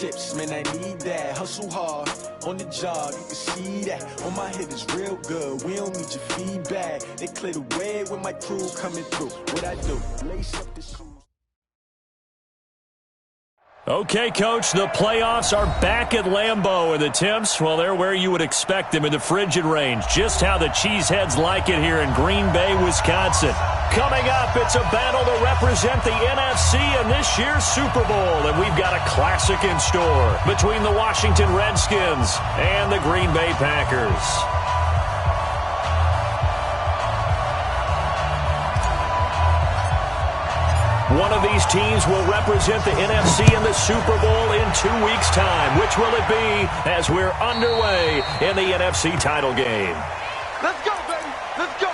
chips, man, I need that. Hustle hard, on the job, you can see that. On my head is real good, we don't need your feedback. They clear the way with my crew coming through. What I do, lace up the shoes. Okay, Coach, the playoffs are back at Lambeau, and the temps, well, they're where you would expect them in the frigid range. Just how the Cheeseheads like it here in Green Bay, Wisconsin. Coming up, it's a battle to represent the NFC in this year's Super Bowl, and we've got a classic in store between the Washington Redskins and the Green Bay Packers. One of these teams will represent the NFC in the Super Bowl in 2 weeks' time. Which will it be as we're underway in the NFC title game? Let's go, baby. Let's go.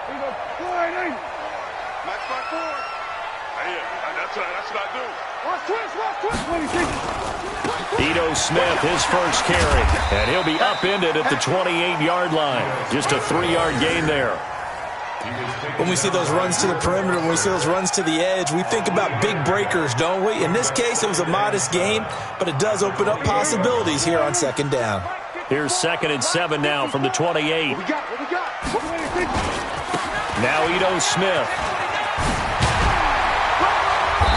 Here we go. Slide in. Max back forward. That's what I do. Watch twist. Ito Smith, his first carry, and he'll be upended at the 28-yard line. Just a 3-yard gain there. When we see those runs to the perimeter, when we see those runs to the edge, we think about big breakers, don't we? In this case, it was a modest gain, but it does open up possibilities here on second down. Here's 2nd and 7 now from the 28. Now Ito Smith.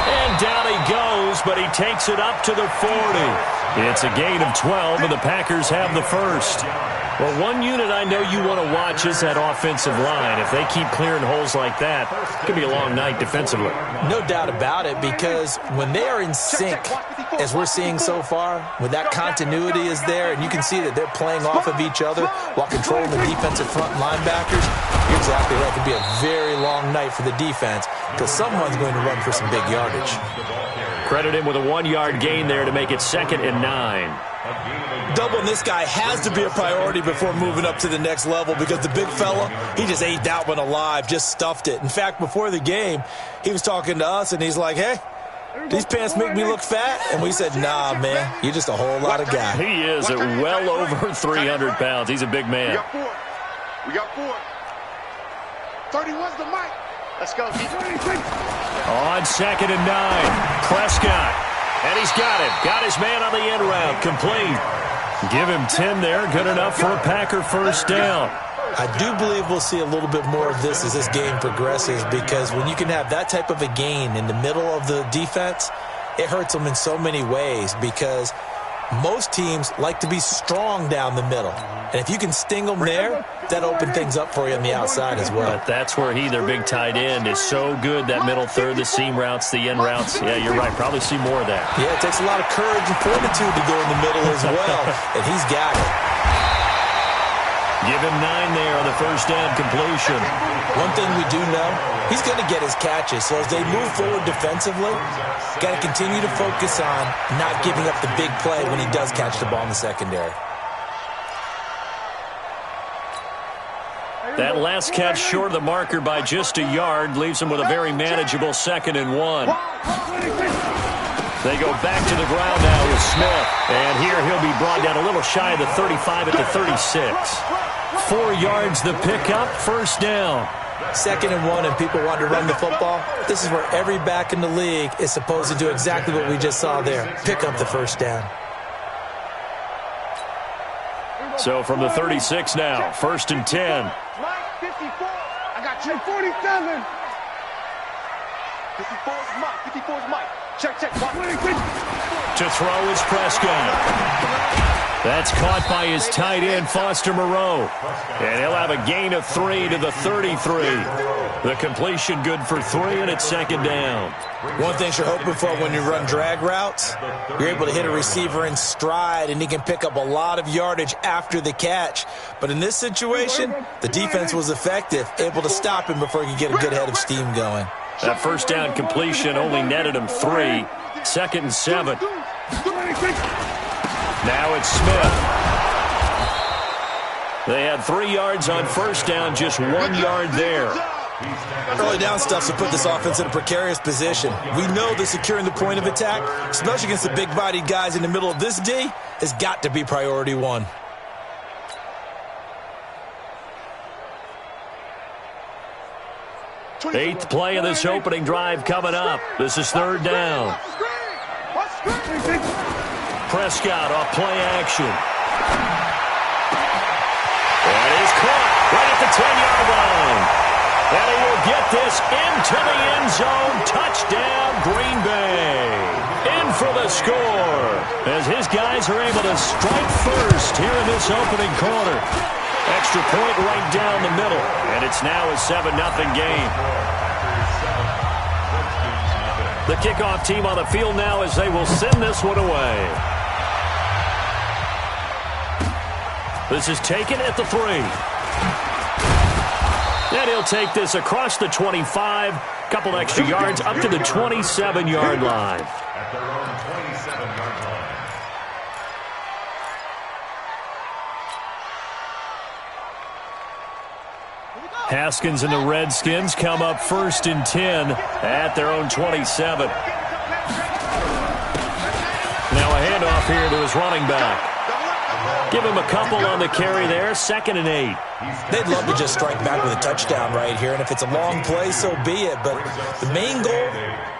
And down he goes, but he takes it up to the 40. It's a gain of 12, and the Packers have the first. Well, one unit I know you want to watch is that offensive line. If they keep clearing holes like that, it could be a long night defensively. No doubt about it, because when they are in sync, as we're seeing so far, when that continuity is there, and you can see that they're playing off of each other while controlling the defensive front linebackers, you're exactly right. It could be a very long night for the defense because someone's going to run for some big yardage. Credit him with a 1-yard gain there to make it 2nd and 9. Doubling this guy has to be a priority before moving up to the next level because the big fella, he just ate that one alive, just stuffed it. In fact, before the game, he was talking to us, and he's like, hey, these pants make me look fat? And we said, nah, man, you're just a whole lot of guy. He is at well over 300 pounds. He's a big man. We got four. 31's the mic. Let's go. On 2nd and 9, Prescott. And he's got it. Got his man on the end route. Complete. Give him 10 there. Good enough for a Packer first down. I do believe we'll see a little bit more of this as this game progresses because when you can have that type of a gain in the middle of the defense, it hurts them in so many ways because most teams like to be strong down the middle. And if you can sting them there, that opens things up for you on the outside as well. But that's where their big tight end, is so good, that middle third, the seam routes, the end routes. Yeah, you're right. Probably see more of that. Yeah, it takes a lot of courage and fortitude to go in the middle as well, and he's got it. Give him 9 there on the first down completion. One thing we do know, he's going to get his catches. So as they move forward defensively, got to continue to focus on not giving up the big play when he does catch the ball in the secondary. That last catch short of the marker by just a yard leaves him with a very manageable 2nd and 1. They go back to the ground now with Smith. And here he'll be brought down a little shy of the 35 at the 36. 4 yards the pickup, first down. 2nd and 1 and people want to run the football. This is where every back in the league is supposed to do exactly what we just saw there. Pick up the first down. So from the 36 now, 1st and 10. 54. I got you. 47. 54's Mike. 54's Mike. Check. To throw is Prescott. That's caught by his tight end, Foster Moreau. And he'll have a gain of 3 to the 33. The completion good for 3, and it's 2nd down. One thing you're hoping for when you run drag routes, you're able to hit a receiver in stride, and he can pick up a lot of yardage after the catch. But in this situation, the defense was effective, able to stop him before he could get a good head of steam going. That first down completion only netted him 3. 2nd and 7. Now it's Smith. They had 3 yards on first down, just 1 yard there. Early down stuff to put this offense in a precarious position. We know that securing the point of attack, especially against the big-bodied guys in the middle of this D, has got to be priority 1. 8th play of this opening drive coming up. This is 3rd down. Prescott off play action. That is caught right at the 10-yard line. And he will get this into the end zone. Touchdown, Green Bay. In for the score as his guys are able to strike first here in this opening quarter. Extra point right down the middle. And it's now a 7-0 game. The kickoff team on the field now as they will send this one away. This is taken at the 3. And he'll take this across the 25. Couple extra yards up to the 27-yard line. At their own 27-yard line. Haskins and the Redskins come up 1st and 10 at their own 27. Now a handoff here to his running back. Give him a couple on the carry there. 2nd and 8. They'd love to just strike back with a touchdown right here, and if it's a long play, so be it. But the main goal,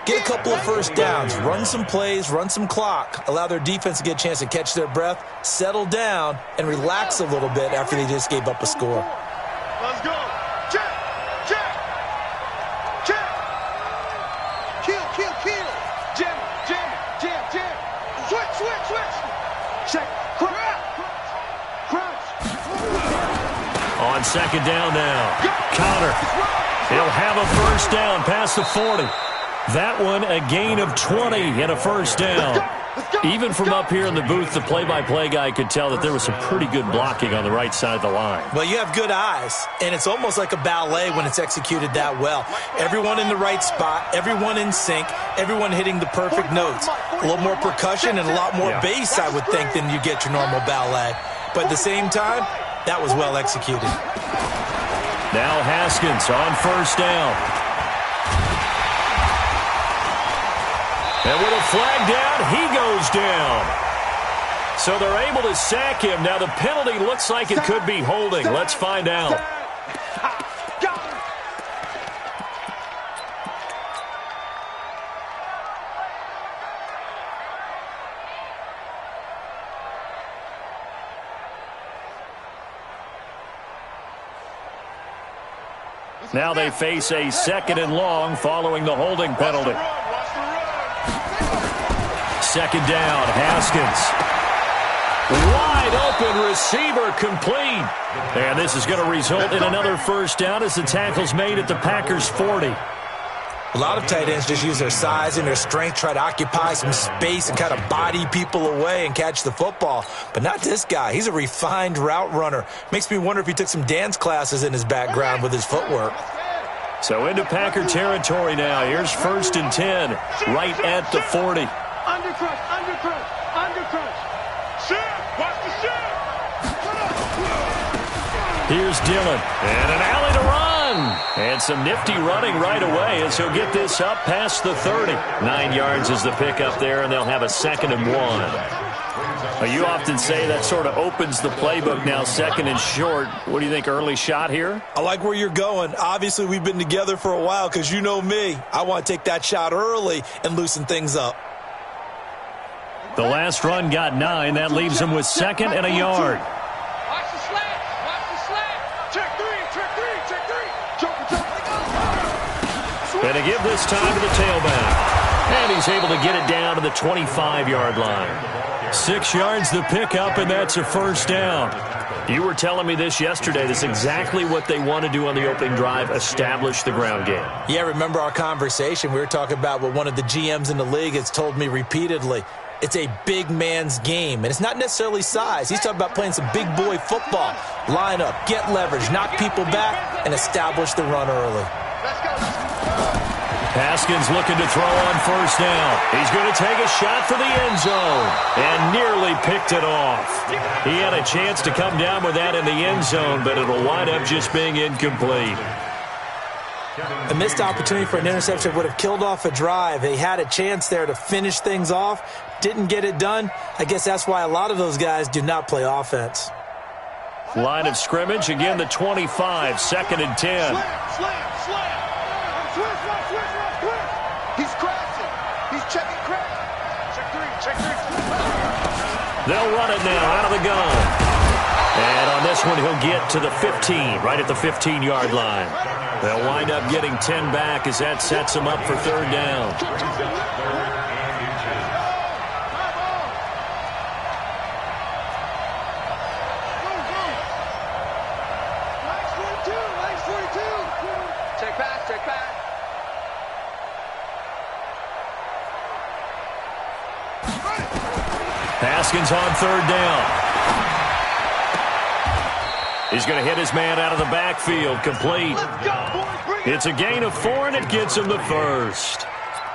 get a couple of first downs, run some plays, run some clock, allow their defense to get a chance to catch their breath, settle down, and relax a little bit after they just gave up a score. Let's go. Check. Check. Check. Kill, kill, kill. Jam, jam, jam, jam. Switch, switch, switch. Check. Crunch. On 2nd down now. Counter. He'll have a first down past the 40. That one a gain of 20 and a first down. Even from up here in the booth, the play-by-play guy could tell that there was some pretty good blocking on the right side of the line. Well, you have good eyes, and it's almost like a ballet when it's executed that well. Everyone in the right spot, everyone in sync, everyone hitting the perfect notes. A little more percussion and a lot more bass, I would think, than you get your normal ballet. But at the same time, that was well executed. Now Haskins on first down. And with a flag down, he goes down. So they're able to sack him. Now the penalty looks like it could be holding. Let's find out. Now they face a 2nd and long following the holding penalty. 2nd down, Haskins. Wide open receiver complete. And this is going to result in another first down as the tackle's made at the Packers' 40. A lot of tight ends just use their size and their strength, try to occupy some space and kind of body people away and catch the football. But not this guy. He's a refined route runner. Makes me wonder if he took some dance classes in his background with his footwork. So into Packer territory now. Here's 1st and 10, right at the 40. Undercrush, undercrush, undercrush. Shift, watch the shift. Here's Dillon, and an alley to run. And some nifty running right away as he'll get this up past the 30. 9 yards is the pickup there, and they'll have a 2nd and 1. Now, you often say that sort of opens the playbook now, 2nd and short. What do you think, early shot here? I like where you're going. Obviously, we've been together for a while because you know me. I want to take that shot early and loosen things up. The last run got 9. That leaves him with 2nd and a yard. Watch the slant, watch the slant. Check 3, check 3, check 3. Jump, jump. And to give this time to the tailback. And he's able to get it down to the 25-yard line. 6 yards the pickup, and that's a first down. You were telling me this yesterday. This is exactly what they want to do on the opening drive, establish the ground game. Yeah, remember our conversation? We were talking about what one of the GMs in the league has told me repeatedly. It's a big man's game, and it's not necessarily size. He's talking about playing some big boy football. Line up, get leverage, knock people back, and establish the run early. Haskins looking to throw on first down. He's going to take a shot for the end zone and nearly picked it off. He had a chance to come down with that in the end zone, but it'll wind up just being incomplete. A missed opportunity for an interception would have killed off a drive. They had a chance there to finish things off, didn't get it done. I guess that's why a lot of those guys do not play offense. Line of scrimmage, again the 25, 2nd and 10. He's crashing. He's checking crash. Check three. They'll run it now out of the gun. And on this one, he'll get to the 15, right at the 15-yard line. They'll wind up getting 10 back as that sets them up for third down. Check back. Haskins on third down. He's going to hit his man out of the backfield, complete. It's a gain of 4, and it gets him the first.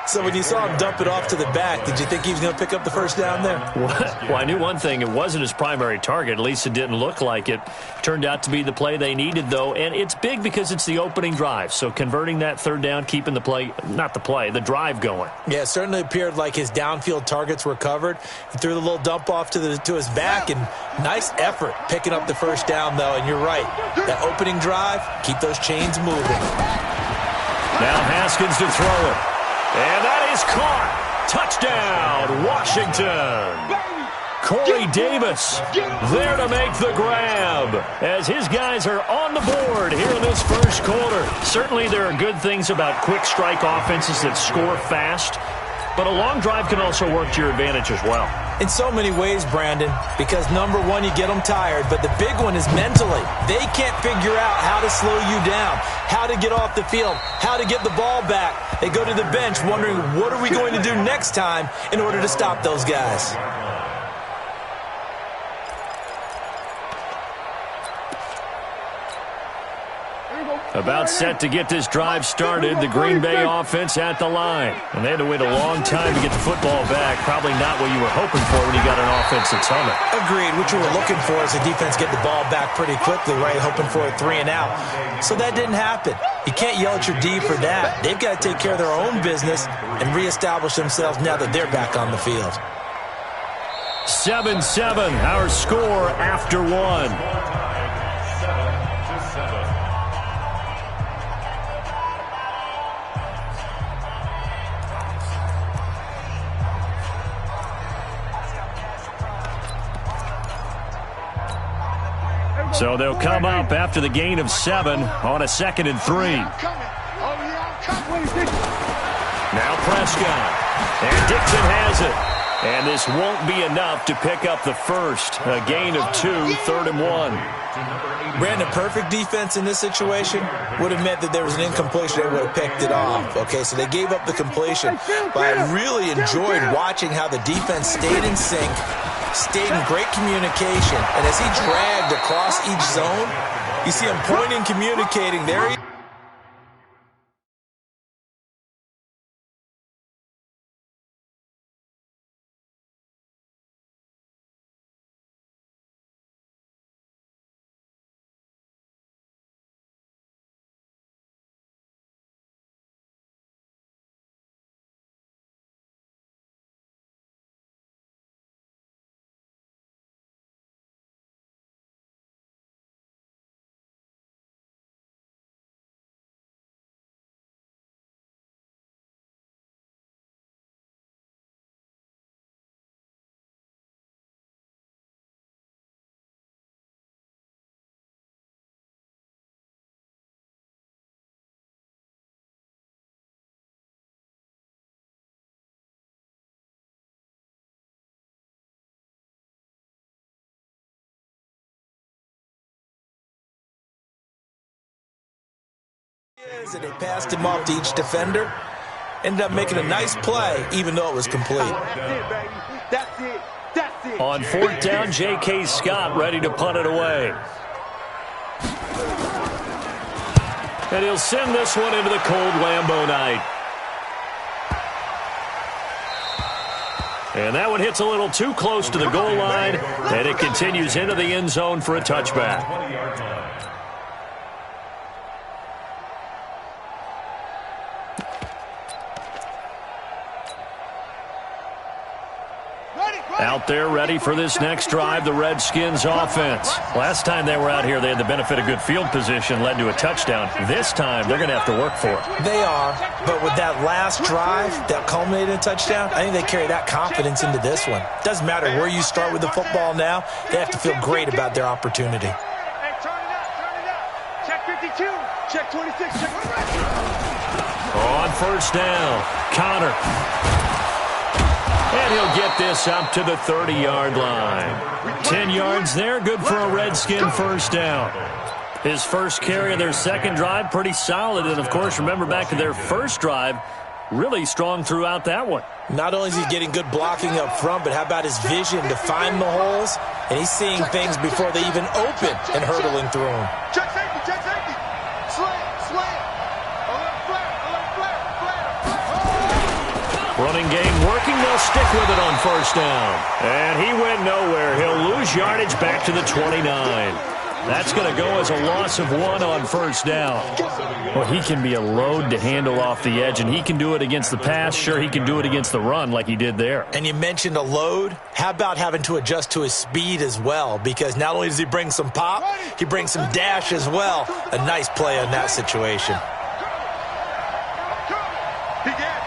So when you saw him dump it off to the back, did you think he was going to pick up the first down there? Well, I knew one thing. It wasn't his primary target. At least it didn't look like it. Turned out to be the play they needed, though. And it's big because it's the opening drive. So converting that third down, keeping the play, not the play, the drive going. Yeah, it certainly appeared like his downfield targets were covered. He threw the little dump off to his back, and nice effort picking up the first down, though. And you're right. That opening drive, keep those chains moving. Now Haskins to throw it. And that is caught. Touchdown, Washington. Corey Davis there to make the grab as his guys are on the board here in this first quarter. Certainly there are good things about quick strike offenses that score fast, but a long drive can also work to your advantage as well. In so many ways, Brandon, because number one, you get them tired, but the big one is mentally. They can't figure out how to slow you down, how to get off the field, how to get the ball back. They go to the bench wondering, what are we going to do next time in order to stop those guys? About set to get this drive started, the Green Bay offense at the line. And they had to wait a long time to get the football back. Probably not what you were hoping for when you got an offense that's humming. Agreed. What you were looking for is the defense get the ball back pretty quickly, right? Hoping for a 3 and out. So that didn't happen. You can't yell at your D for that. They've got to take care of their own business and reestablish themselves now that they're back on the field. 7-7, our score after one. So they'll come up after the gain of 7 on a 2nd and 3. Now Prescott. And Dixon has it. And this won't be enough to pick up the first. A gain of 2, 3rd and 1. Brandon, perfect defense in this situation would have meant that there was an incompletion. They would have picked it off. Okay, so they gave up the completion. But I really enjoyed watching how the defense stayed in sync, stayed in great communication. And as he dragged across each zone, you see him pointing, communicating. There he is. And they passed him off to each defender. Ended up making a nice play, even though it was complete. That's it. On 4th down, J.K. Scott ready to punt it away. And he'll send this one into the cold Lambeau night. And that one hits a little too close to the goal line, and it continues into the end zone for a touchback. Out there ready for this next drive, the Redskins offense. Last time they were out here, they had the benefit of good field position, led to a touchdown. This time, they're going to have to work for it. They are, but with that last drive that culminated in a touchdown, I think they carry that confidence into this one. Doesn't matter where you start with the football now, they have to feel great about their opportunity. Hey, turn it up. Check 52. Check 26. Check 26. On first down, Connor. And he'll get this up to the 30-yard line. 10 yards there, good for a Redskin first down. His first carry of their second drive, pretty solid. And, of course, remember back to their first drive, really strong throughout that one. Not only is he getting good blocking up front, but how about his vision to find the holes? And he's seeing things before they even open and hurtling through them. Check safety. Check safety. Slant. Alert flare. Running game working. They'll stick with it on first down. And he went nowhere. He'll lose yardage back to the 29. That's going to go as a loss of 1 on first down. Well, he can be a load to handle off the edge, and he can do it against the pass. Sure, he can do it against the run like he did there. And you mentioned a load. How about having to adjust to his speed as well? Because not only does he bring some pop, he brings some dash as well. A nice play on that situation. He get.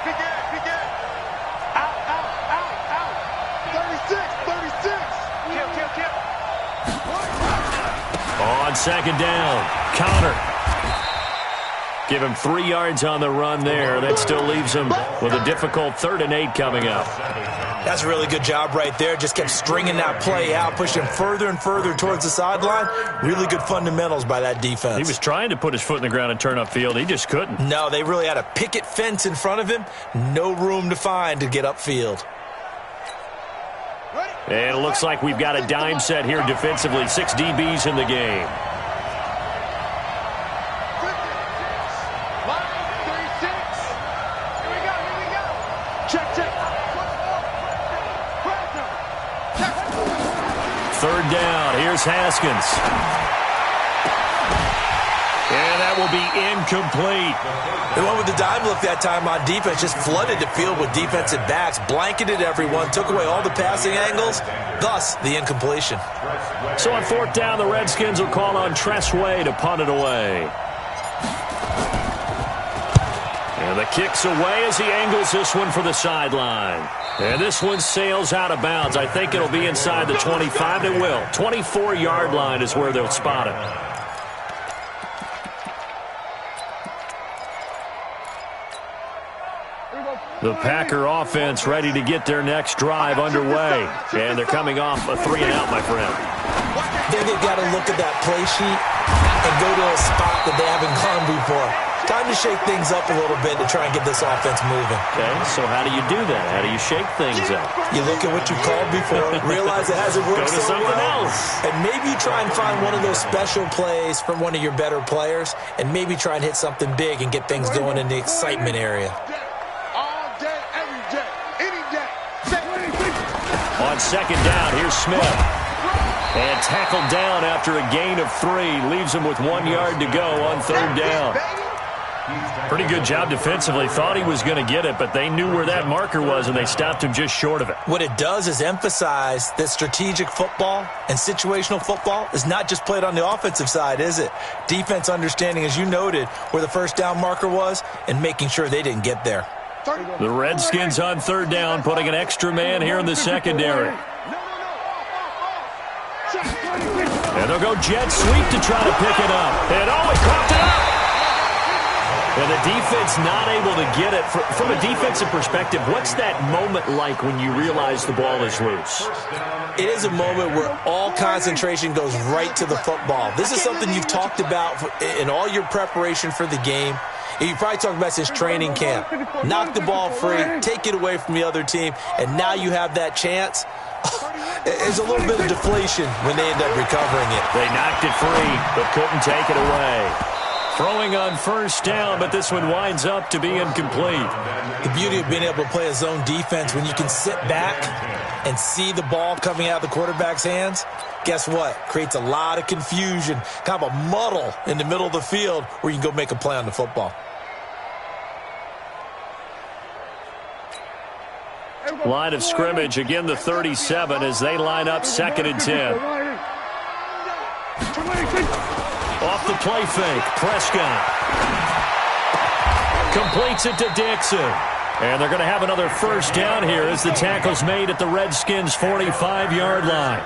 On second down, Connor. Give him 3 yards on the run there. That still leaves him with a difficult 3rd and 8 coming up. That's a really good job right there. Just kept stringing that play out, pushing him further and further towards the sideline. Really good fundamentals by that defense. He was trying to put his foot in the ground and turn upfield. He just couldn't. No, they really had a picket fence in front of him. No room to find to get upfield. And it looks like we've got a dime set here defensively. 6 DBs in the game. Third down. Here's Haskins. And that will be incomplete. The one with the dime look that time on defense just flooded the field with defensive backs, blanketed everyone, took away all the passing angles, thus the incompletion. So on 4th down, the Redskins will call on Tressway to punt it away. And the kick's away as he angles this one for the sideline. And this one sails out of bounds. I think it'll be inside the 25. It will. 24-yard line is where they'll spot it. The Packer offense ready to get their next drive underway. And they're coming off a 3-and-out, my friend. Then they've got to look at that play sheet and go to a spot that they haven't gone before. Time to shake things up a little bit to try and get this offense moving. Okay, so how do you do that? How do you shake things up? You look at what you called before, realize it hasn't worked Go to so something well, else. and maybe try and find one of those special plays from one of your better players, and maybe try and hit something big and get things going in the excitement area. All day, every day, any day. On second down, here's Smith. And tackled down after a gain of 3. Leaves him with 1 yard to go on 3rd down. Pretty good job defensively. Thought he was going to get it, but they knew where that marker was, and they stopped him just short of it. What it does is emphasize that strategic football and situational football is not just played on the offensive side, is it? Defense understanding, as you noted, where the first down marker was and making sure they didn't get there. The Redskins on 3rd down, putting an extra man here in the secondary. And they'll go jet sweep to try to pick it up. And he caught it up! And the defense not able to get it. From a defensive perspective, what's that moment like when you realize the ball is loose? It is a moment where all concentration goes right to the football. This is something you've talked about in all your preparation for the game. And you probably talked about since training camp. Knock the ball free, take it away from the other team, and now you have that chance. There's a little bit of deflation when they end up recovering it. They knocked it free, but couldn't take it away. Throwing on first down, but this one winds up to be incomplete. The beauty of being able to play a zone defense, when you can sit back and see the ball coming out of the quarterback's hands, guess what? Creates a lot of confusion, kind of a muddle in the middle of the field where you can go make a play on the football. Line of scrimmage, again the 37 as they line up 2nd and 10. Off the play fake, Prescott completes it to Dixon. And they're going to have another first down here as the tackle's made at the Redskins' 45-yard line.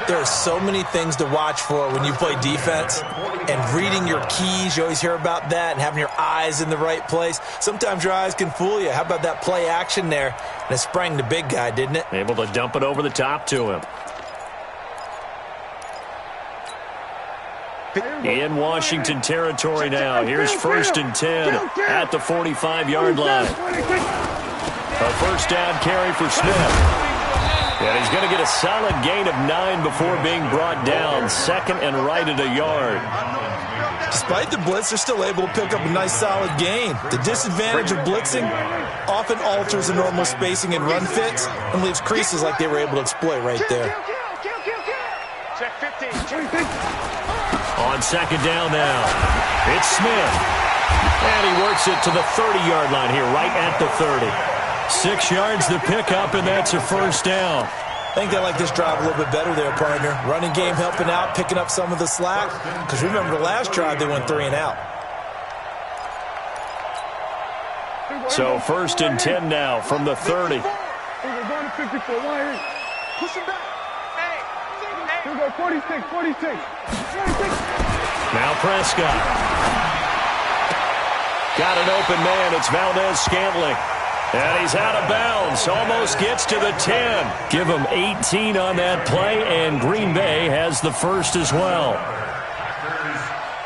There are so many things to watch for when you play defense, and reading your keys, you always hear about that, and having your eyes in the right place. Sometimes your eyes can fool you. How about that play action there? And it sprang the big guy, didn't it? Able to dump it over the top to him. In Washington territory now. Here's 1st and 10 at the 45-yard line. A first down carry for Smith. And he's going to get a solid gain of 9 before being brought down. 2nd and right at a yard. Despite the blitz, they're still able to pick up a nice solid gain. The disadvantage of blitzing often alters the normal spacing and run fits and leaves creases like they were able to exploit right there. Check 15. On 2nd down now, it's Smith. And he works it to the 30-yard line here, right at the 30. 6 yards the pickup, and that's a first down. I think they like this drive a little bit better there, partner. Running game helping out, picking up some of the slack. Because remember the last drive, they went 3 and out. So 1st and 10 now from the 30. Push him back. Here we go, 46. Now Prescott. Got an open man. It's Valdez-Scantling. And he's out of bounds. Almost gets to the 10. Give him 18 on that play, and Green Bay has the first as well.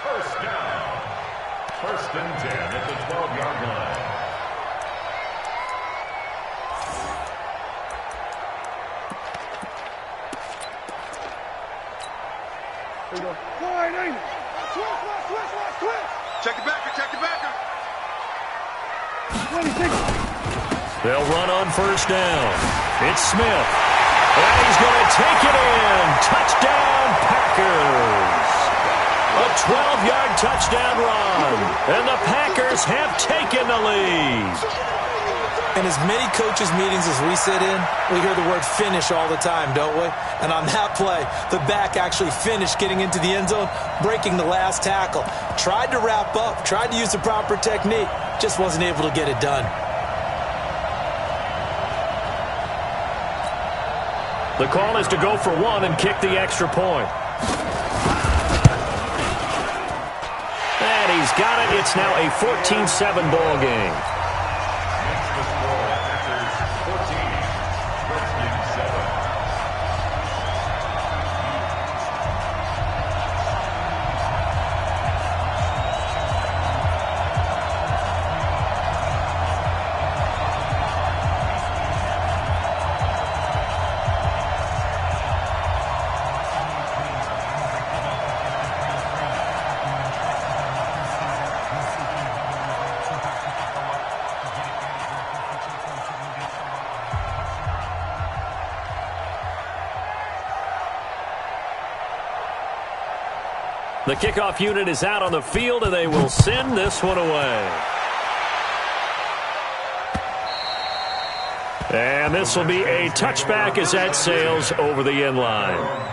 First down. 1st and 10 at the 12-yard line. Here we go. Wide, ain't it? Twist. Check the backer. 26. They'll run on first down. It's Smith. And he's going to take it in. Touchdown, Packers. A 12-yard touchdown run. And the Packers have taken the lead. In as many coaches' meetings as we sit in, we hear the word finish all the time, don't we? And on that play, the back actually finished getting into the end zone, breaking the last tackle. Tried to wrap up, tried to use the proper technique, just wasn't able to get it done. The call is to go for 1 and kick the extra point. And he's got it. It's now a 14-7 ball game. The kickoff unit is out on the field, and they will send this one away. And this will be a touchback as that sails over the end line.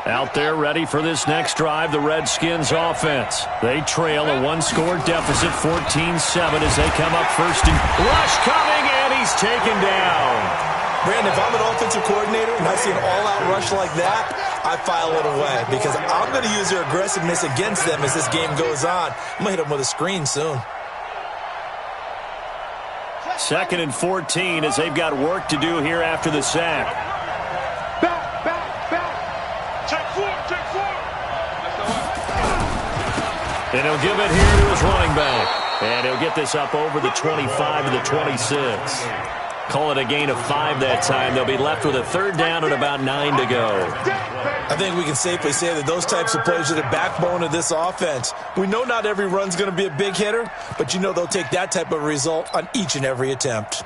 Out there ready for this next drive, the Redskins offense. They trail a 1-score deficit, 14-7 as they come up first. And rush coming, and he's taken down. Brandon, if I'm an offensive coordinator and I see an all-out rush like that, I file it away because I'm going to use their aggressiveness against them as this game goes on. I'm going to hit them with a screen soon. 2nd and 14 as they've got work to do here after the sack. And he'll give it here to his running back. And he'll get this up over the 25 to the 26. Call it a gain of 5 that time. They'll be left with a 3rd down and about 9 to go. I think we can safely say that those types of plays are the backbone of this offense. We know not every run's going to be a big hitter, but you know they'll take that type of result on each and every attempt.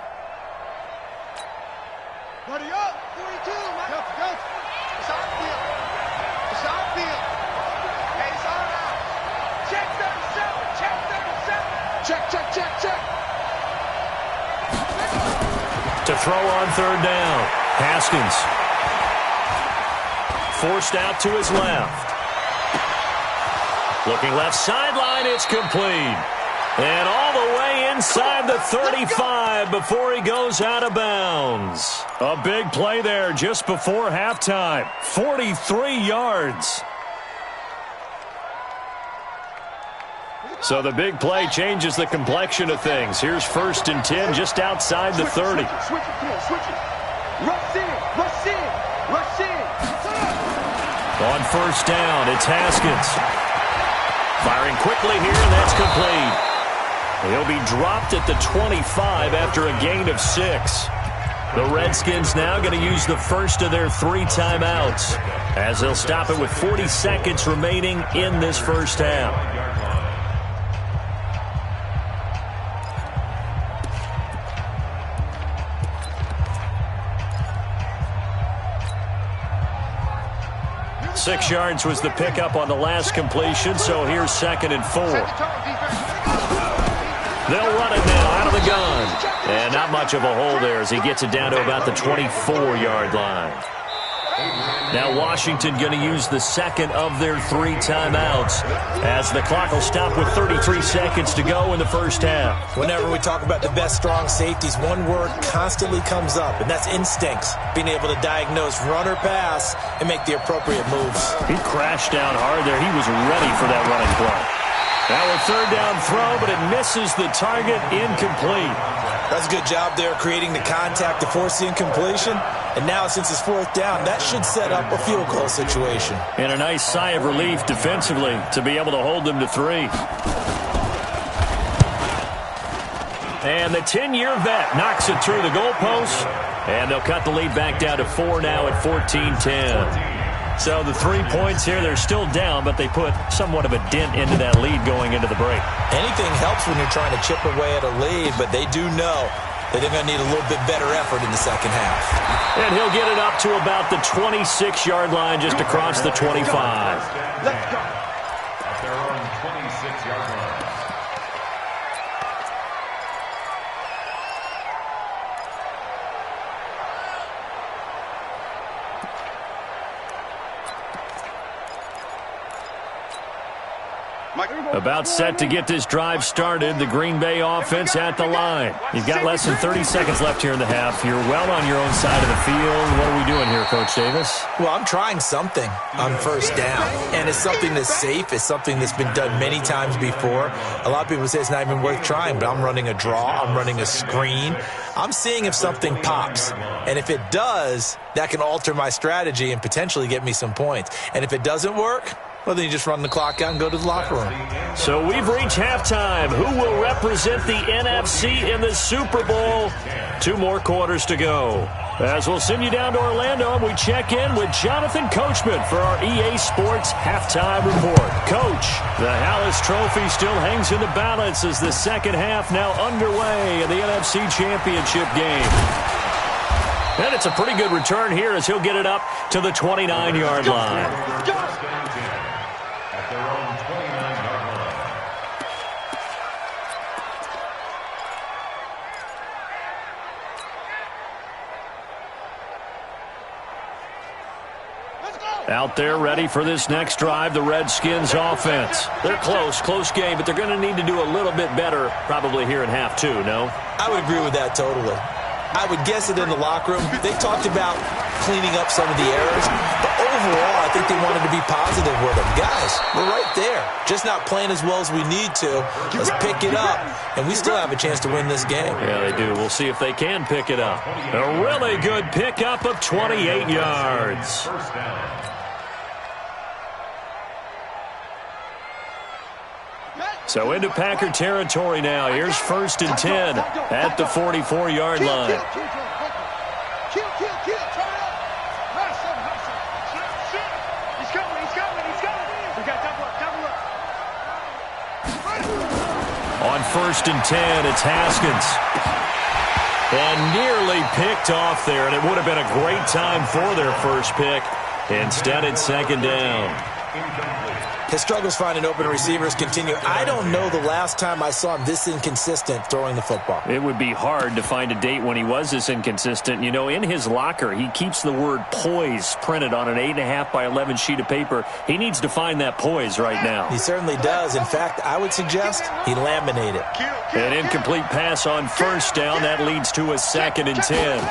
Buddy up! 42! Go! Check, check, check, check. To throw on third down. Haskins. Forced out to his left. Looking left sideline, it's complete. And all the way inside the 35 before he goes out of bounds. A big play there just before halftime. 43 yards. So the big play changes the complexion of things. Here's 1st and 10 just outside the 30. Switch it, switch it. Rush in, rush in, rush in. On 1st down, it's Haskins. Firing quickly here, and that's complete. He'll be dropped at the 25 after a gain of 6. The Redskins now going to use the first of their 3 timeouts as they'll stop it with 40 seconds remaining in this first half. Six yards was the pickup on the last completion, so here's 2nd and 4. They'll run it now out of the gun. And not much of a hole there as he gets it down to about the 24-yard line. Now Washington going to use the second of their 3 timeouts as the clock will stop with 33 seconds to go in the first half. Whenever we talk about the best strong safeties, one word constantly comes up, and that's instincts. Being able to diagnose run or pass and make the appropriate moves. He crashed down hard there. He was ready for that running play. Now a 3rd down throw, but it misses the target. Incomplete. That's a good job there creating the contact to force the incompletion. And now since it's 4th down, that should set up a field goal situation. And a nice sigh of relief defensively to be able to hold them to 3. And the 10-year vet knocks it through the goalpost. And they'll cut the lead back down to 4 now at 14-10. So the 3 points here, they're still down, but they put somewhat of a dent into that lead going into the break. Anything helps when you're trying to chip away at a lead, but they do know that they're going to need a little bit better effort in the second half. And he'll get it up to about the 26-yard line just across the 25. Let's go. At their own 26-yard line. About set to get this drive started. The Green Bay offense at the line. You've got less than 30 seconds left here in the half. You're well on your own side of the field. What are we doing here, Coach Davis? Well, I'm trying something on 1st down, and it's something that's safe. It's something that's been done many times before. A lot of people say it's not even worth trying, but I'm running a draw. I'm running a screen. I'm seeing if something pops, and if it does, that can alter my strategy and potentially get me some points. And if it doesn't work, well, then you just run the clock out and go to the locker room. So we've reached halftime. Who will represent the NFC in the Super Bowl? 2 more quarters to go. As we'll send you down to Orlando, and we check in with Jonathan Coachman for our EA Sports Halftime Report. Coach, the Hallis Trophy still hangs in the balance as the second half now underway in the NFC Championship game. And it's a pretty good return here as he'll get it up to the 29-yard line. Out there ready for this next drive, the Redskins offense. They're close game, but they're going to need to do a little bit better probably here in half 2, no? I would agree with that totally. I would guess it in the locker room. They talked about cleaning up some of the errors, but overall, I think they wanted to be positive with them. Guys, we're right there. Just not playing as well as we need to. Let's pick it up, and we still have a chance to win this game. Yeah, they do. We'll see if they can pick it up. A really good pickup of 28 yards. So into Packer territory now. Here's 1st and 10 at the 44-yard line. On 1st and 10, it's Haskins. And nearly picked off there, and it would have been a great time for their first pick. Instead, it's 2nd down. His struggles finding open receivers continue. I don't know the last time I saw him this inconsistent throwing the football. It would be hard to find a date when he was this inconsistent. You know, in his locker, he keeps the word poise printed on an 8.5 by 11 sheet of paper. He needs to find that poise right now. He certainly does. In fact, I would suggest he laminate it. An incomplete pass on first down. That leads to a 2nd and 10.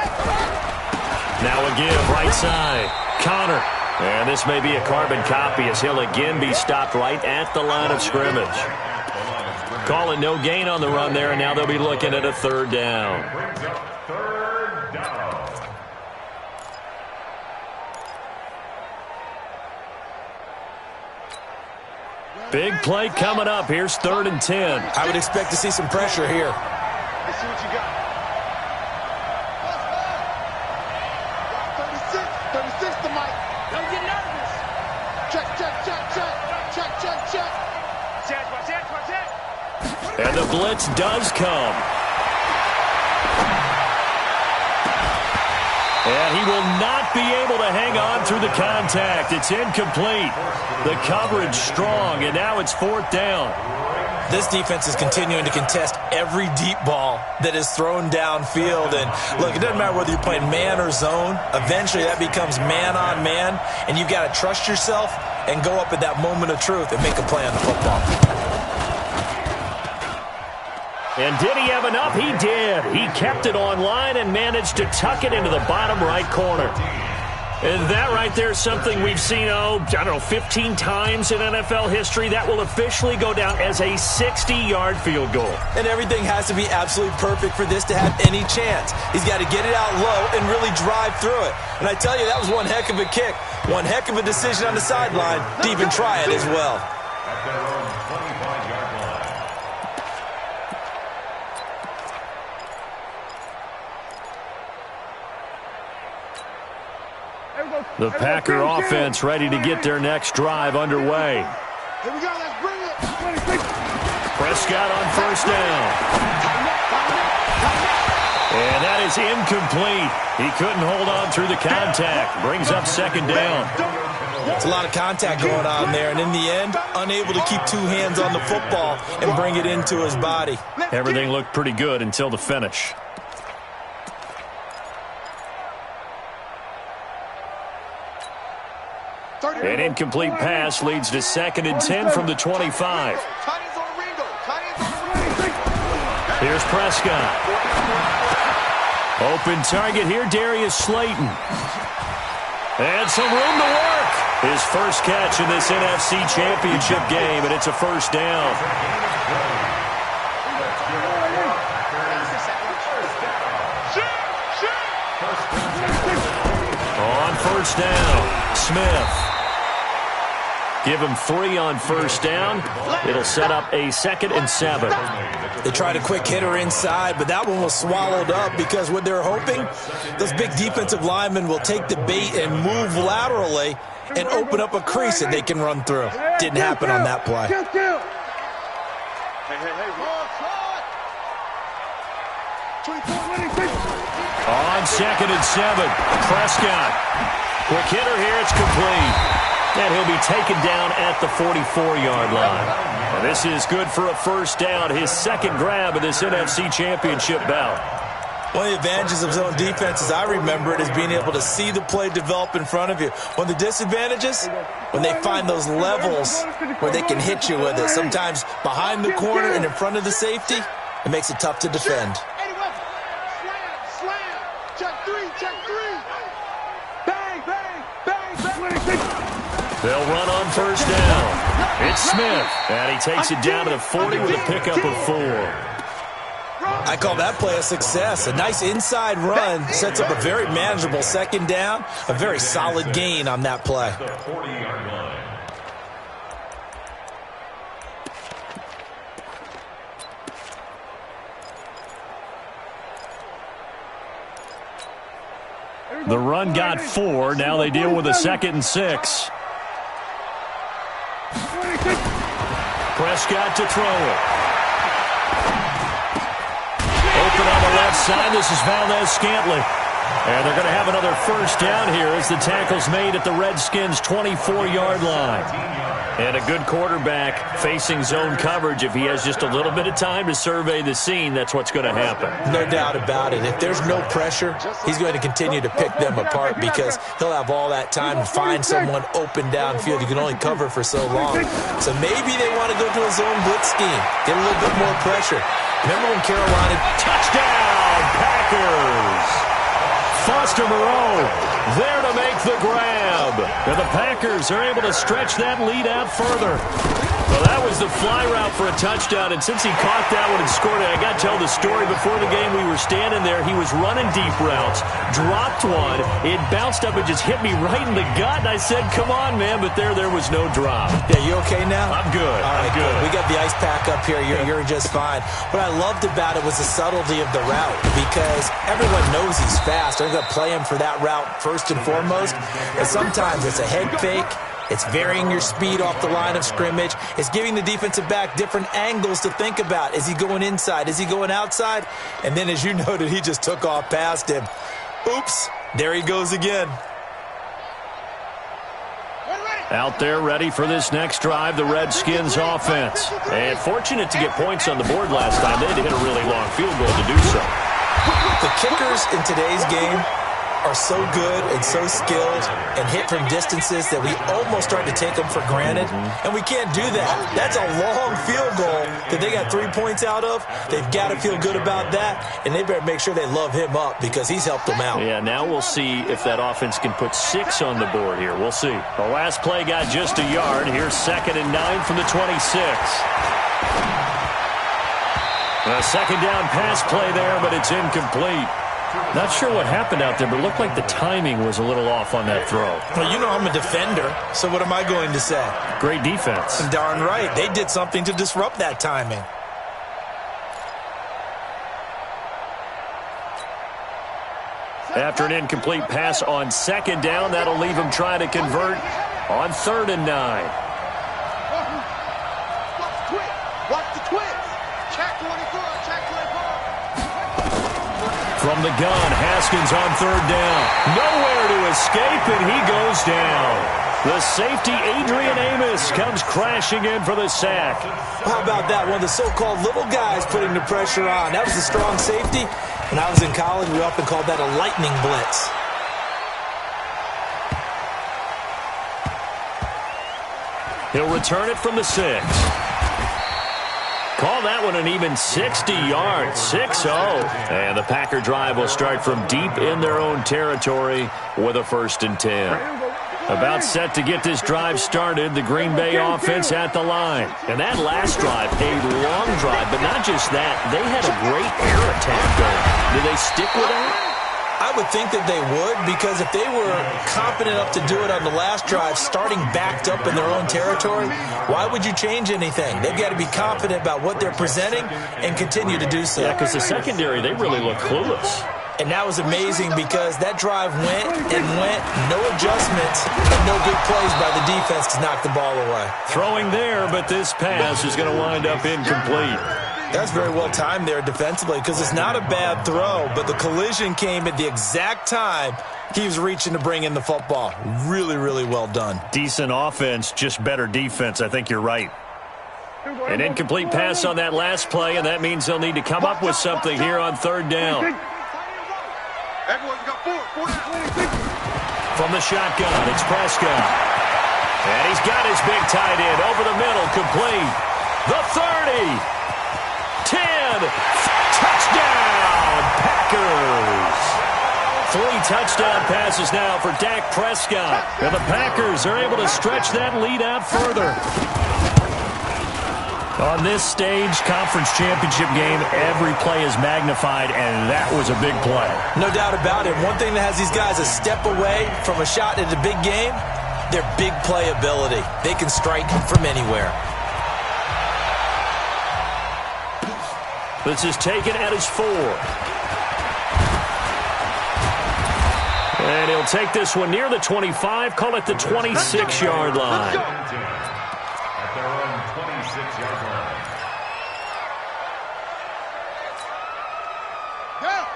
Now a give, right side. Connor. And this may be a carbon copy as he'll again be stopped right at the line of scrimmage. Call it no gain on the run there, and now they'll be looking at a 3rd down. Big play coming up. Here's 3rd and 10. I would expect to see some pressure here. Let's see what you got. 36 to Mike. Don't get nervous. Check. And the blitz does come. And he will not be able to hang on through the contact. It's incomplete. The coverage strong, and now it's 4th down. This defense is continuing to contest every deep ball that is thrown downfield. And look, it doesn't matter whether you're playing man or zone. Eventually that becomes man on man, and you've got to trust yourself and go up at that moment of truth and make a play on the football. And did he have enough? He did. He kept it on line and managed to tuck it into the bottom right corner. And that right there is something we've seen, 15 times in NFL history. That will officially go down as a 60-yard field goal. And everything has to be absolutely perfect for this to have any chance. He's got to get it out low and really drive through it. And I tell you, that was one heck of a kick. One heck of a decision on the sideline to even try it as well. The Packer offense ready to get their next drive underway. Here we go, let's bring it. Prescott on first down. And that is incomplete. He couldn't hold on through the contact. Brings up 2nd down. It's a lot of contact going on there, and in the end, unable to keep 2 hands on the football and bring it into his body. Everything looked pretty good until the finish. An incomplete pass leads to 2nd and 10 from the 25. Here's Prescott. Open target here, Darius Slayton. And some room to work. His first catch in this NFC Championship game, and it's a 1st down. On 1st down, Smith. Give him 3 on 1st down. It'll set up a 2nd and 7. They tried a quick hitter inside, but that one was swallowed up because what they're hoping, those big defensive linemen will take the bait and move laterally and open up a crease that they can run through. Didn't happen on that play. On 2nd and 7, Prescott. Quick hitter here, it's complete. And he'll be taken down at the 44-yard line. And this is good for a 1st down, his 2nd grab of this NFC Championship bout. One of the advantages of zone defense, as I remember it, is being able to see the play develop in front of you. One of the disadvantages, when they find those levels where they can hit you with it, sometimes behind the corner and in front of the safety, it makes it tough to defend. They'll run on 1st down. It's Smith, and he takes it down to the 40 with a pickup of 4. I call that play a success. A nice inside run sets up a very manageable 2nd down. A very solid gain on that play. The run got 4. Now they deal with a 2nd and 6. Prescott to throw it. Open on the left side. This is Valdez-Scantling. And they're going to have another 1st down here as the tackle's made at the Redskins' 24-yard line. And a good quarterback facing zone coverage, if he has just a little bit of time to survey the scene, that's what's going to happen. No doubt about it. If there's no pressure, he's going to continue to pick them apart because he'll have all that time to find someone open downfield. You can only cover for so long. So maybe they want to go to a zone blitz scheme, get a little bit more pressure. Remember when Carolina... Touchdown, Packers! Foster Moreau there to make the grab. And the Packers are able to stretch that lead out further. Well, that was the fly route for a touchdown, and since he caught that one and scored it, I got to tell the story. Before the game, we were standing there. He was running deep routes, dropped one. It bounced up and just hit me right in the gut, and I said, come on, man, but there was no drop. Yeah, you okay now? I'm good. All right, I'm good. We got the ice pack up here. You're just fine. What I loved about it was the subtlety of the route because everyone knows he's fast. They're going to play him for that route first and foremost, but sometimes it's a head fake. It's varying your speed off the line of scrimmage. It's giving the defensive back different angles to think about. Is he going inside? Is he going outside? And then, as you noted, he just took off past him. Oops, there he goes again. Out there ready for this next drive, the Redskins offense. And fortunate to get points on the board last time. They had to hit a really long field goal to do so. The kickers in today's game are so good and so skilled and hit from distances that we almost start to take them for granted, and we can't do that. That's a long field goal that they got 3 points out of. They've got to feel good about that, and they better make sure they love him up because he's helped them out. Yeah, now we'll see if that offense can put 6 on the board here. We'll see. The last play got just a yard. Here's 2nd and 9 from the 26. A second down pass play there, but it's incomplete. Not sure what happened out there, but it looked like the timing was a little off on that throw. Well, you know I'm a defender, so what am I going to say? Great defense. Darn right. They did something to disrupt that timing. After an incomplete pass on 2nd down, that'll leave him trying to convert on 3rd and 9. Watch the twist. Check 24. Check 24. From the gun, Haskins on 3rd down. Nowhere to escape, and he goes down. The safety, Adrian Amos, comes crashing in for the sack. How about that? One of the so-called little guys putting the pressure on. That was a strong safety. When I was in college, we often called that a lightning blitz. He'll return it from the 6. Call that one an even 60 yards, 6-0. And the Packer drive will start from deep in their own territory with a 1st and 10. About set to get this drive started, the Green Bay offense at the line. And that last drive, a long drive, but not just that. They had a great air attack going. Do they stick with that? I would think that they would, because if they were confident enough to do it on the last drive, starting backed up in their own territory, why would you change anything? They've got to be confident about what they're presenting and continue to do so. Yeah, because the secondary, they really look clueless. And that was amazing because that drive went and went, no adjustments, and no good plays by the defense to knock the ball away. Throwing there, but this pass is going to wind up incomplete. That's very well timed there defensively because it's not a bad throw, but the collision came at the exact time he was reaching to bring in the football. Really, really well done. Decent offense, just better defense. I think you're right. An incomplete pass on that last play, and that means they'll need to come up with something here on 3rd down. Everyone's got 4. From the shotgun, it's Prescott. And he's got his big tight end over the middle, complete. The 30. 10. Touchdown, Packers. 3 touchdown passes now for Dak Prescott. And the Packers are able to stretch that lead out further. On this stage, conference championship game, every play is magnified, and that was a big play. No doubt about it. One thing that has these guys a step away from a shot at a big game, their big play ability. They can strike from anywhere. This is taken at his 4. And he'll take this one near the 25, call it the 26-yard line. At their own 26-yard line.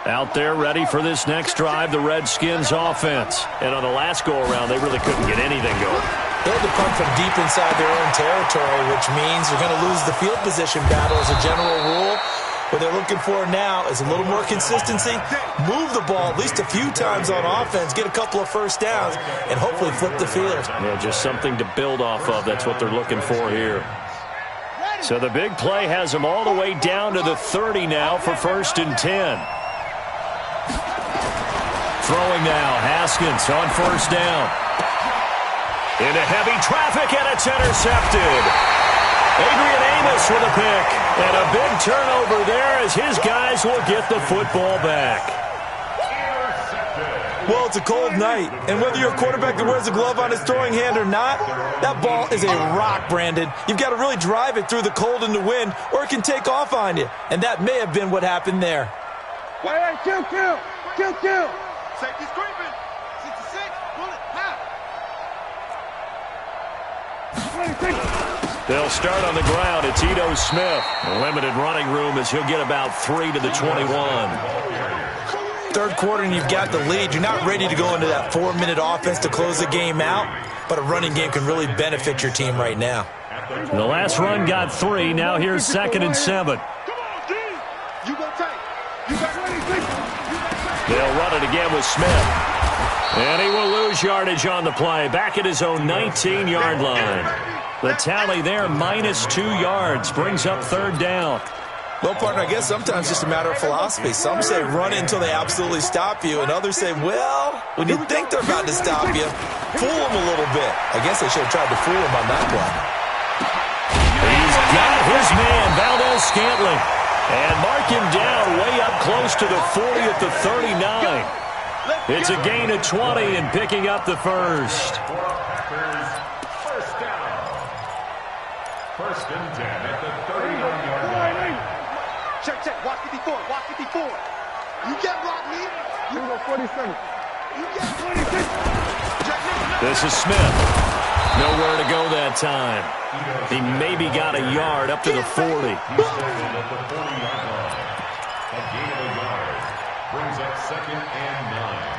Out there ready for this next drive, the Redskins offense. And on the last go-around, they really couldn't get anything going. They had to punt from deep inside their own territory, which means they're going to lose the field position battle as a general rule. What they're looking for now is a little more consistency, move the ball at least a few times on offense, get a couple of first downs, and hopefully flip the field. Yeah, just something to build off of. That's what they're looking for here. So the big play has them all the way down to the 30 now for 1st and 10. Throwing now, Haskins on 1st down. Into heavy traffic, and it's intercepted. Adrian Amos with a pick. And a big turnover there as his guys will get the football back. Well, it's a cold night, and whether you're a quarterback that wears a glove on his throwing hand or not, that ball is a rock, Brandon. You've got to really drive it through the cold and the wind, or it can take off on you. And that may have been what happened there. Hey, kill. Safety's creeping. 66, bullet, half. They'll start on the ground. It's Ito Smith. Limited running room as he'll get about 3 to the 21. Third quarter and you've got the lead. You're not ready to go into that 4-minute offense to close the game out, but a running game can really benefit your team right now. The last run got 3. Now here's 2nd and 7. They'll run it again with Smith. And he will lose yardage on the play. Back at his own 19-yard line. The tally there, -2 yards. Brings up 3rd down. Well, partner, I guess sometimes it's just a matter of philosophy. Some say run it until they absolutely stop you, and others say, well, when you think they're about to stop you, fool them a little bit. I guess they should have tried to fool him on that play. He's got his man, Valdez-Scantling. And mark him down way up close to the 40 at the 39. It's a gain of 20 and picking up the first. First and 10 at the 31-yard line. Check. Watch 54. You get blocked, me. You go 47. You get 26. This is Smith. Nowhere to go that time. He maybe got a yard up to the 40. At the 40-yard line. A gain of a yard. Brings up 2nd and 9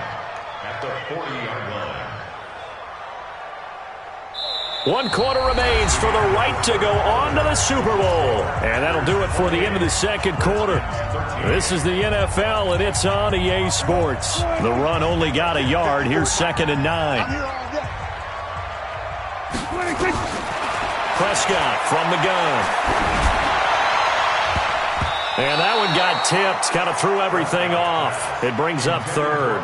at the 40-yard line. 1 quarter remains for the right to go on to the Super Bowl. And that'll do it for the end of the 2nd quarter. This is the NFL, and it's on EA Sports. The run only got a yard. Here's 2nd and 9. Prescott from the gun. And that one got tipped. Kind of threw everything off. It brings up 3rd.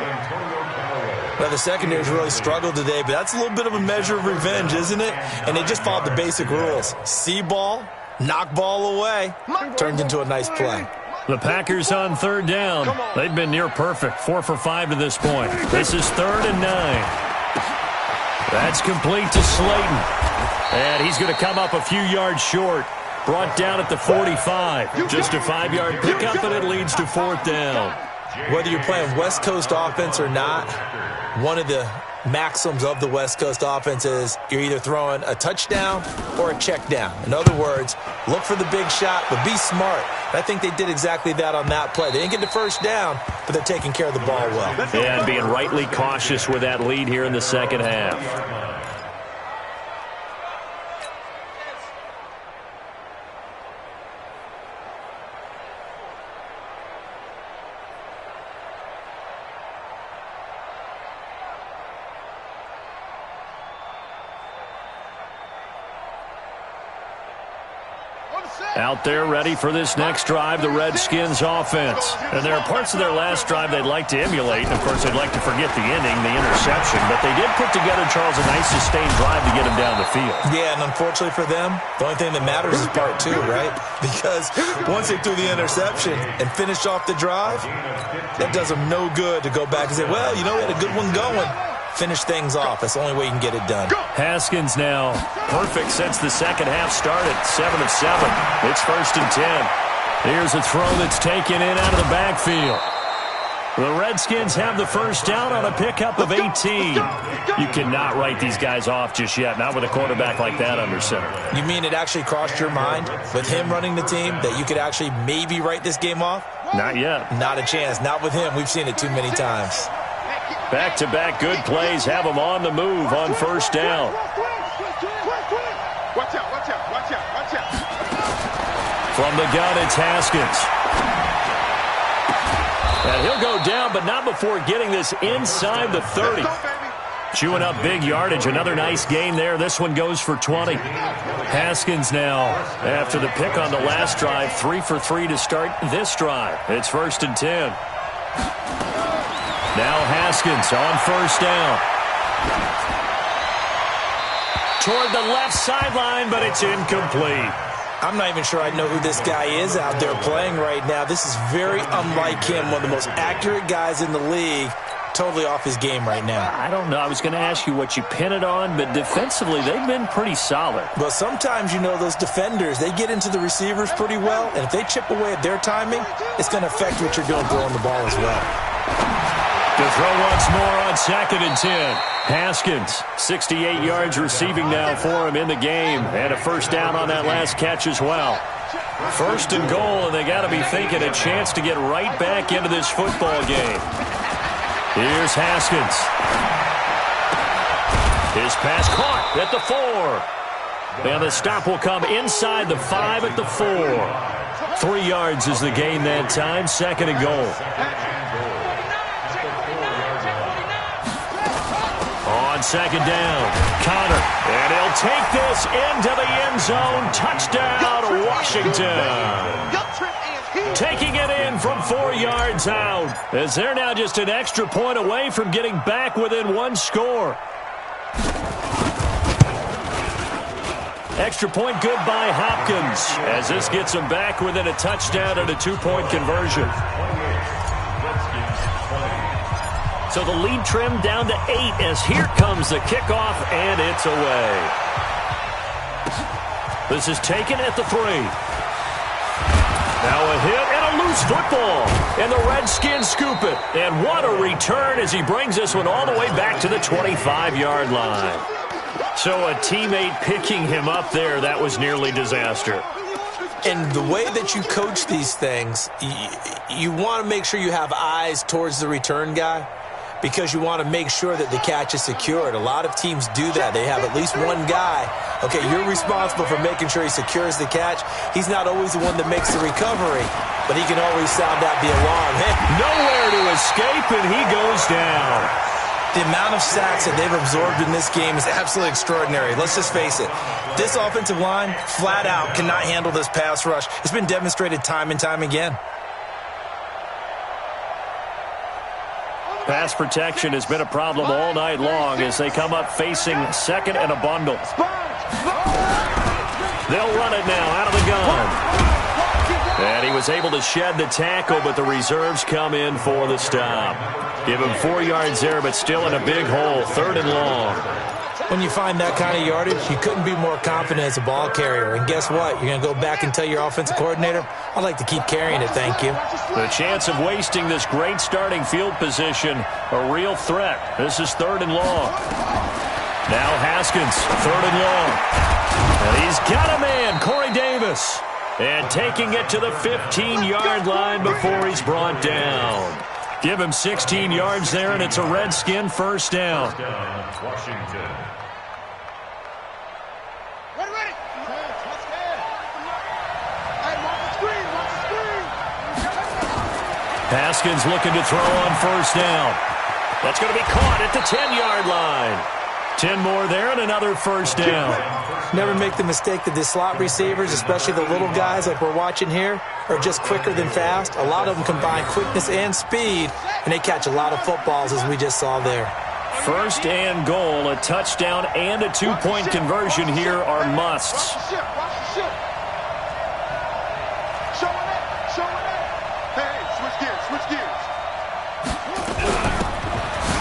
Well, the secondary's really struggled today, but that's a little bit of a measure of revenge, isn't it? And they just followed the basic rules. See ball, knock ball away. Turned into a nice play. The Packers on 3rd down. They've been near perfect. 4 for 5 to this point. This is 3rd and 9. That's complete to Slayton. And he's going to come up a few yards short. Brought down at the 45. Just a 5-yard pickup, and it leads to 4th down. Whether you're playing West Coast offense or not, one of the maxims of the West Coast offense is you're either throwing a touchdown or a check down. In other words, look for the big shot, but be smart. I think they did exactly that on that play. They didn't get the first down, but they're taking care of the ball well. Yeah, and being rightly cautious with that lead here in the 2nd half. Out there ready for this next drive, the Redskins offense. And there are parts of their last drive they'd like to emulate. And, of course, they'd like to forget the ending, the interception. But they did put together, Charles, a nice sustained drive to get them down the field. Yeah, and unfortunately for them, the only thing that matters is part 2, right? Because once they threw the interception and finished off the drive, that does them no good to go back and say, well, you know, we had a good one going. Finish things off. That's the only way you can get it done. Haskins now perfect since the 2nd half started. 7 of 7. It's 1st and 10. Here's a throw that's taken in out of the backfield. The Redskins have the first down on a pickup of 18. You cannot write these guys off just yet, not with a quarterback like that under center. You mean it actually crossed your mind with him running the team that you could actually maybe write this game off? Not yet. Not a chance. Not with him. We've seen it too many times. Back-to-back good plays have them on the move on first down. From the gun, it's Haskins. And he'll go down, but not before getting this inside the 30. Chewing up big yardage. Another nice gain there. This one goes for 20. Haskins now, after the pick on the last drive, 3 for 3 to start this drive. It's 1st and 10. Now Haskins on 1st down. Toward the left sideline, but it's incomplete. I'm not even sure I know who this guy is out there playing right now. This is very unlike him, one of the most accurate guys in the league. Totally off his game right now. I don't know. I was going to ask you what you pin it on, but defensively, they've been pretty solid. Well, sometimes, those defenders, they get into the receivers pretty well, and if they chip away at their timing, it's going to affect what you're doing throwing the ball as well. To throw once more on 2nd and 10. Haskins, 68 yards receiving now for him in the game, and a 1st down on that last catch as well. 1st and goal, and they got to be thinking a chance to get right back into this football game. Here's Haskins. His pass caught at the 4. And the stop will come inside the 5 at the 4. 3 yards is the gain that time. 2nd and goal. On 2nd down, Connor. And he'll take this into the end zone. Touchdown, Washington. Taking it in from 4 yards out, as they're now just an extra point away from getting back within 1 score. Extra point good by Hopkins, as this gets them back within a touchdown and a 2-point conversion. So the lead trimmed down to 8 as here comes the kickoff, and it's away. This is taken at the 3. Now a hit and a loose football. And the Redskins scoop it. And what a return as he brings this one all the way back to the 25-yard line. So a teammate picking him up there, that was nearly disaster. And the way that you coach these things, you want to make sure you have eyes towards the return guy, because you want to make sure that the catch is secured. A lot of teams do that. They have at least one guy. Okay, you're responsible for making sure he secures the catch. He's not always the one that makes the recovery, but he can always sound out the alarm. Hey, nowhere to escape, and he goes down. The amount of sacks that they've absorbed in this game is absolutely extraordinary. Let's just face it. This offensive line, flat out, cannot handle this pass rush. It's been demonstrated time and time again. Pass protection has been a problem all night long as they come up facing 2nd and a bundle. They'll run it now out of the gun. And he was able to shed the tackle, but the reserves come in for the stop. Give him 4 yards there, but still in a big hole. 3rd and long. When you find that kind of yardage, you couldn't be more confident as a ball carrier. And guess what? You're going to go back and tell your offensive coordinator, I'd like to keep carrying it, thank you. The chance of wasting this great starting field position, a real threat. This is 3rd and long. Now Haskins, 3rd and long. And he's got a man, Corey Davis. And taking it to the 15-yard line before he's brought down. Give him 16 yards there, and it's a Redskin 1st down. Washington. Ready. Haskins looking to throw on 1st down. That's going to be caught at the 10-yard line. 10 more there and another 1st down. Never make the mistake that the slot receivers, especially the little guys like we're watching here, are just quicker than fast. A lot of them combine quickness and speed, and they catch a lot of footballs, as we just saw there. 1st and goal, a touchdown and a 2-point conversion here are musts.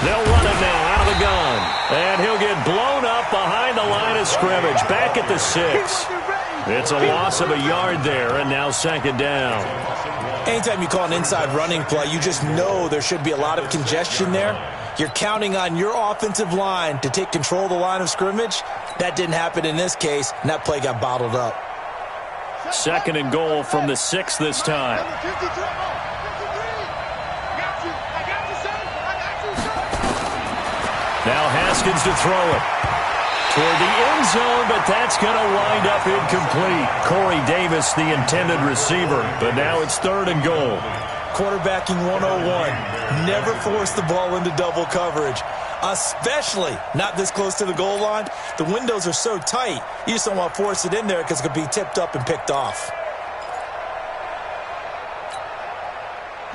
They'll run it now out of the gun. And he'll get blown up behind the line of scrimmage. Back at the 6. It's a loss of a yard there, and now 2nd down. Anytime you call an inside running play, you just know there should be a lot of congestion there. You're counting on your offensive line to take control of the line of scrimmage. That didn't happen in this case, and that play got bottled up. 2nd and goal from the 6 this time. Now Haskins to throw it. Toward the end zone, but that's going to wind up incomplete. Corey Davis, the intended receiver, but now it's 3rd and goal. Quarterbacking 101. Never force the ball into double coverage, especially not this close to the goal line. The windows are so tight, you just don't want to force it in there because it could be tipped up and picked off.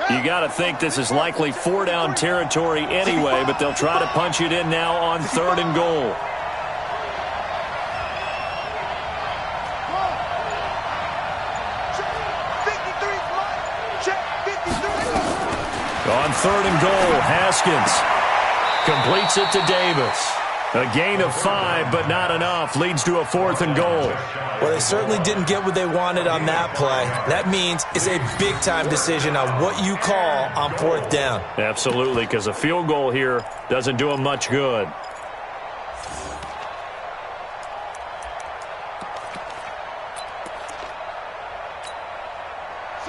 You got to think this is likely 4-down territory anyway, but they'll try to punch it in now on 3rd and goal. On 3rd and goal, Haskins completes it to Davis. A gain of 5, but not enough. Leads to a 4th and goal. Well, they certainly didn't get what they wanted on that play. That means it's a big-time decision on what you call on 4th down. Absolutely, because a field goal here doesn't do them much good.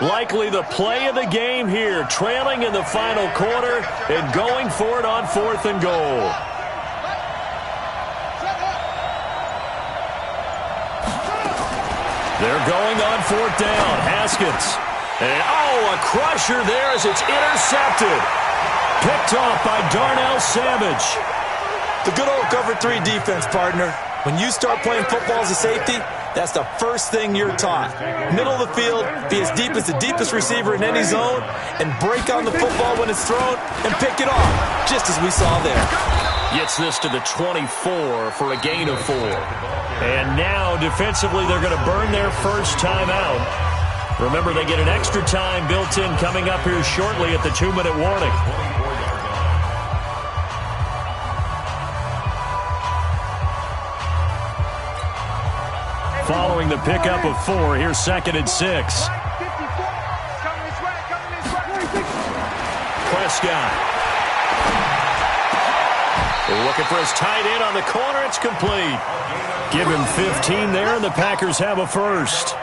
Likely the play of the game here, trailing in the final quarter and going for it on 4th and goal. They're going on 4th down. Haskins. And, a crusher there as it's intercepted. Picked off by Darnell Savage. The good old cover 3 defense, partner. When you start playing football as a safety, that's the first thing you're taught. Middle of the field, be as deep as the deepest receiver in any zone, and break on the football when it's thrown and pick it off, just as we saw there. Gets this to the 24 for a gain of 4. And now, defensively, they're going to burn their first time out. Remember, they get an extra time built in coming up here shortly at the 2-minute warning. Following the pickup of 4, here's 2nd and 6. Prescott. Looking for his tight end on the corner. It's complete. Give him 15 there, and the Packers have a first.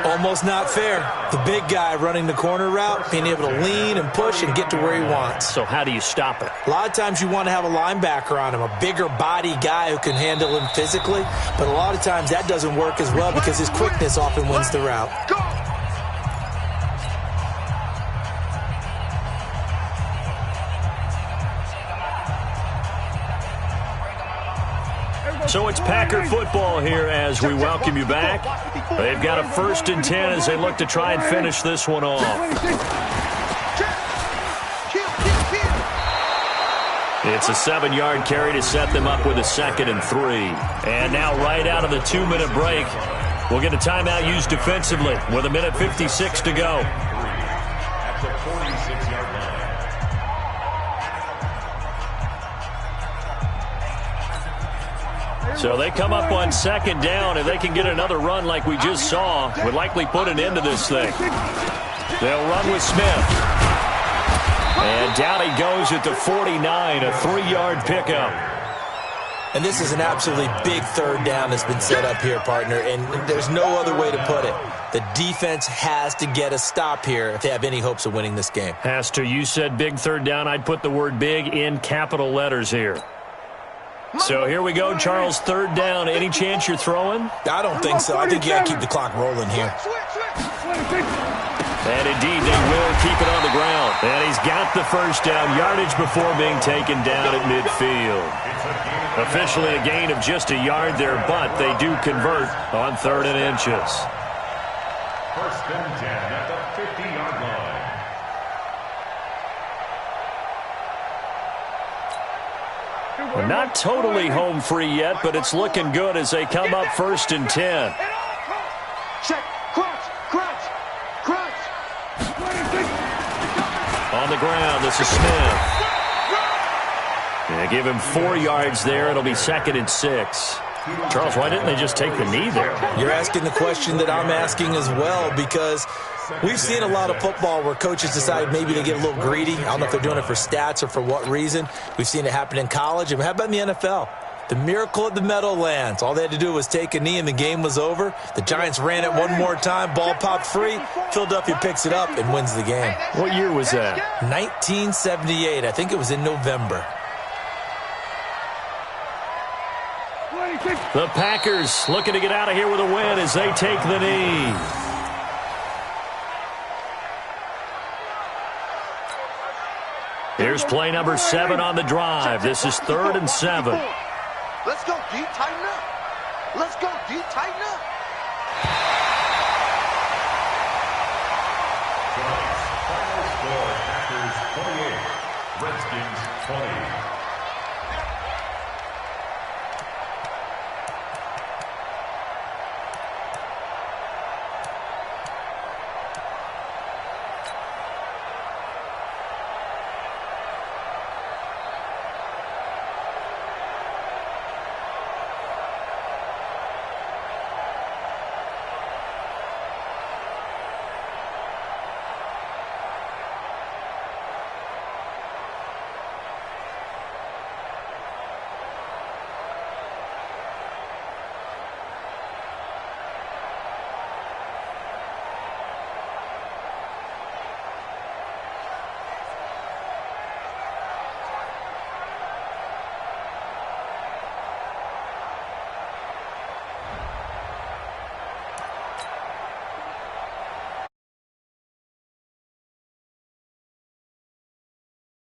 Almost not fair. The big guy running the corner route, being able to lean and push and get to where he wants. So how do you stop it? A lot of times you want to have a linebacker on him, a bigger body guy who can handle him physically, but a lot of times that doesn't work as well because his quickness often wins the route. So it's Packer football here as we welcome you back. They've got a 1st and 10 as they look to try and finish this one off. It's a 7-yard carry to set them up with a 2nd and 3. And now right out of the 2-minute break, we'll get a timeout used defensively with 1:56 to go. At the 46-yard line. So they come up on 2nd down. If they can get another run like we just saw, would likely put an end to this thing. They'll run with Smith. And down he goes at the 49, a 3-yard pickup. And this is an absolutely big 3rd down that's been set up here, partner, and there's no other way to put it. The defense has to get a stop here if they have any hopes of winning this game. Has to. You said big 3rd down. I'd put the word big in capital letters here. So here we go, Charles, 3rd down. Any chance you're throwing? I don't think so. I think you got to keep the clock rolling here. And indeed, they will keep it on the ground. And he's got the 1st down, yardage before being taken down at midfield. Officially a gain of just a yard there, but they do convert on 3rd and inches. 1st and 10 at the 50-yard line. Well, not totally home free yet, but it's looking good as they come up 1st and 10. Check, crunch. On the ground, this is Smith. Give him 4 yards there. It'll be 2nd and 6. Charles, why didn't they just take the knee there? You're asking the question that I'm asking as well, because we've seen a lot of football where coaches decide maybe they get a little greedy. I don't know if they're doing it for stats or for what reason. We've seen it happen in college. And how about in the NFL? The miracle at the Meadowlands. All they had to do was take a knee and the game was over. The Giants ran it one more time. Ball popped free. Philadelphia picks it up and wins the game. What year was that? 1978. I think it was in November. The Packers looking to get out of here with a win as they take the knee. Here's play number 7 on the drive. This is 3rd and 7. Let's go, D. Tighten up. Let's go, D. Tighten up.